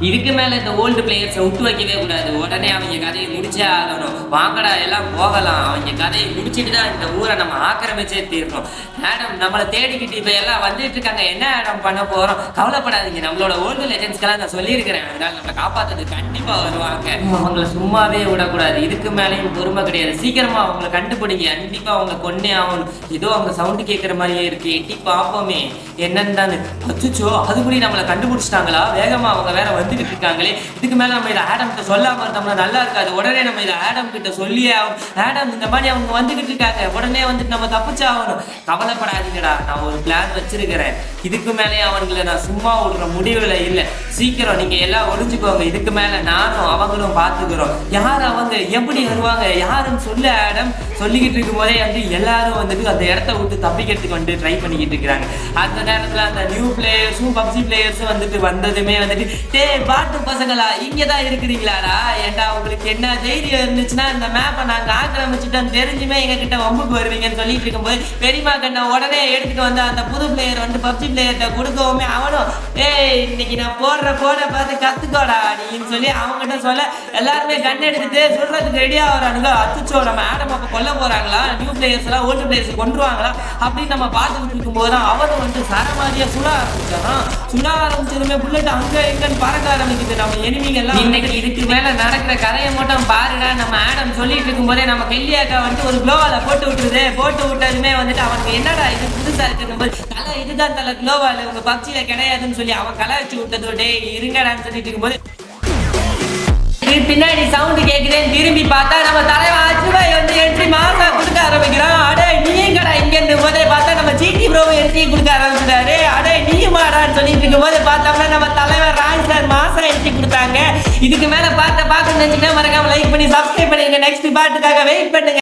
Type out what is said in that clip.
இதுக்கு மேல இந்த ஓல்டு பிளேயர்ஸை விட்டு வைக்கவே கூடாது. உடனே அவங்க கதையை முடிச்சே ஆகணும். வாங்கடா எல்லாம் போகலாம். அவங்க கதையை முடிச்சுட்டு தான் இந்த ஊரை நம்ம ஆக்கிரமிச்சே தீரணும். ஆடம் நம்மளை தேடிக்கிட்டு இப்ப எல்லாம் வந்துட்டு இருக்காங்க. என்ன ஆடம் பண்ண போறோம்? கவலைப்படாதீங்க. நம்மளோட ஓல்டு லெஜெண்ட்ஸ்க்கெல்லாம் நான் சொல்லியிருக்கிறேன். அதனால நம்மளை காப்பாத்துறது கண்டிப்பா வருவாங்க. அவங்கள சும்மாவே விடக்கூடாது. இதுக்கு மேலேயும் பொறுமை கிடையாது. சீக்கிரமா அவங்கள கண்டுபிடிங்க. கண்டிப்பா அவங்க கொன்னே ஆகணும். ஏதோ அவங்க சவுண்டு கேட்கற மாதிரியே இருக்கு. எட்டி பார்ப்போமே என்னன்னு தானே. அச்சுச்சோ அதுக்குள்ளே நம்மளை கண்டுபிடிச்சிட்டாங்களா? வேகமா அவங்க வேற வந்துகிட்டு இருக்காங்களே. இதுக்கு மேல நம்ம இதை ஆடம் கிட்ட சொல்லாம இருந்தோம்னா நல்லா இருக்காது. உடனே நம்ம இதை ஆடம் கிட்ட சொல்லியே ஆகணும். ஆடம் இந்த மாதிரி அவங்க வந்துகிட்டு இருக்காங்க. உடனே வந்துட்டு நம்ம தப்பிச்சாகணும். கவலைப்படாதீங்கடா, நான் ஒரு பிளான் வச்சிருக்கிறேன். இதுக்கு மேலே அவங்களை நான் சும்மா விடுற முடிவுல இல்லை. சீக்கிரம் நீங்க எல்லாம் ஒளிஞ்சுக்கோங்க. இதுக்கு மேல நானும் அவங்களும் பார்த்துக்கிறோம். யார் அவங்க, எப்படி வருவாங்க, யாருன்னு சொல்ல ஆடம். சொல்லிக்கிட்டு இருக்கும் போதே வந்து எல்லாரும் வந்துட்டு அந்த இடத்த விட்டு தப்பிக்கிறதுக்கு வந்து ட்ரை பண்ணிக்கிட்டு இருக்கிறாங்க. அந்த நேரத்துல அந்த நியூ பிளேயர்ஸும் பப்ஜி பிளேயர்ஸும் வந்துட்டு வந்ததுமே வந்துட்டு பாட்டு பசங்களா இங்கே தான் இருக்கிறீங்களாடா? ஏண்டா உங்களுக்கு என்ன தைரியம் இருந்துச்சுன்னா இந்த மேப்பை நாங்கள் ஆக்கிரமிச்சுட்டோம் தெரிஞ்சுமே எங்ககிட்ட வம்புக்கு வருவீங்கன்னு சொல்லிட்டு இருக்கும்போது பெரியமா கண்ணை உடனே எடுத்துட்டு வந்து அந்த புது பிளேயர் வந்து பப்ஜி பிளேயர்கிட்ட கொடுக்கவுமே அவனும் இன்னைக்கு நான் போடுற பார்த்து கத்துக்கோடா நீன்னு சொல்லி அவங்ககிட்ட சொல்ல எல்லாருமே கண் எடுத்துட்டு சொல்றதுக்கு ரெடியா வரானுங்க. அச்சுச்சோ நம்ம ஆடம் அப்ப கொல்ல போறாங்களா? நியூ பிளேயர்ஸ் எல்லாம் ஓல்டு பிளேயர்ஸ் கொண்டுருவாங்களா அப்படின்னு நம்ம பார்த்துக்கிட்டு இருக்கும் போதுதான் அவனும் வந்து சரமாதியா சுட ஆரம்பிச்சான். சுட ஆரம்பிச்சதுமே புல்லட் அங்க எங்கன்னு பறக்க ஆரம்பிக்குது. நம்ம எனிமிங்க எல்லாம் இன்னைக்கு இதுக்கு மேல நடக்கிற கதையை மட்டும் பாருடா. நம்ம ஆடம் சொல்லிட்டு இருக்கும் போதே நம்ம கெல்லியாக்கா வந்து ஒரு குளோவால போட்டு விட்டுருது. போட்டு விட்டதுமே வந்துட்டு அவனுக்கு என்னடா இது புதுசா இருக்குன்னு தலை இதுதான் தலை குளோவால உங்க பப்ஜில கிடையாதுன்னு சொல்லி அவன் கலாய்ச்சி விட்டதோட இருங்கடான்னு சொல்லிட்டு இருக்கும்போது பின்னாடி சவுண்ட் கேக்குதேன்னு திரும்பி பார்த்தா நம்ம தலைவன் அஜுபாய் வந்து என்ட்ரி மாசா கொடுக்க ஆரம்பிக்கிறான். அடே நீயும் கடா இங்க இருந்து போதே பார்த்தா நம்ம ஜிடி ப்ரோ என்ட்ரி கொடுக்க ஆரம்பிச்சிட்டாரு. அடே நீயும் மாடான்னு சொல்லிட்டு இருக்கும் போது பார்த்தோம்னா நம்ம தலைவர் ராஜ் சார் மாசா என்ட்ரி கொடுத்தாங்க. இதுக்கு மேல பார்க்கணும்னு நினைச்சுன்னா மறக்காம லைக் பண்ணி சப்ஸ்கிரைப் பண்ணிருங்க. நெக்ஸ்ட் பாட்டுக்காக வெயிட் பண்ணுங்க.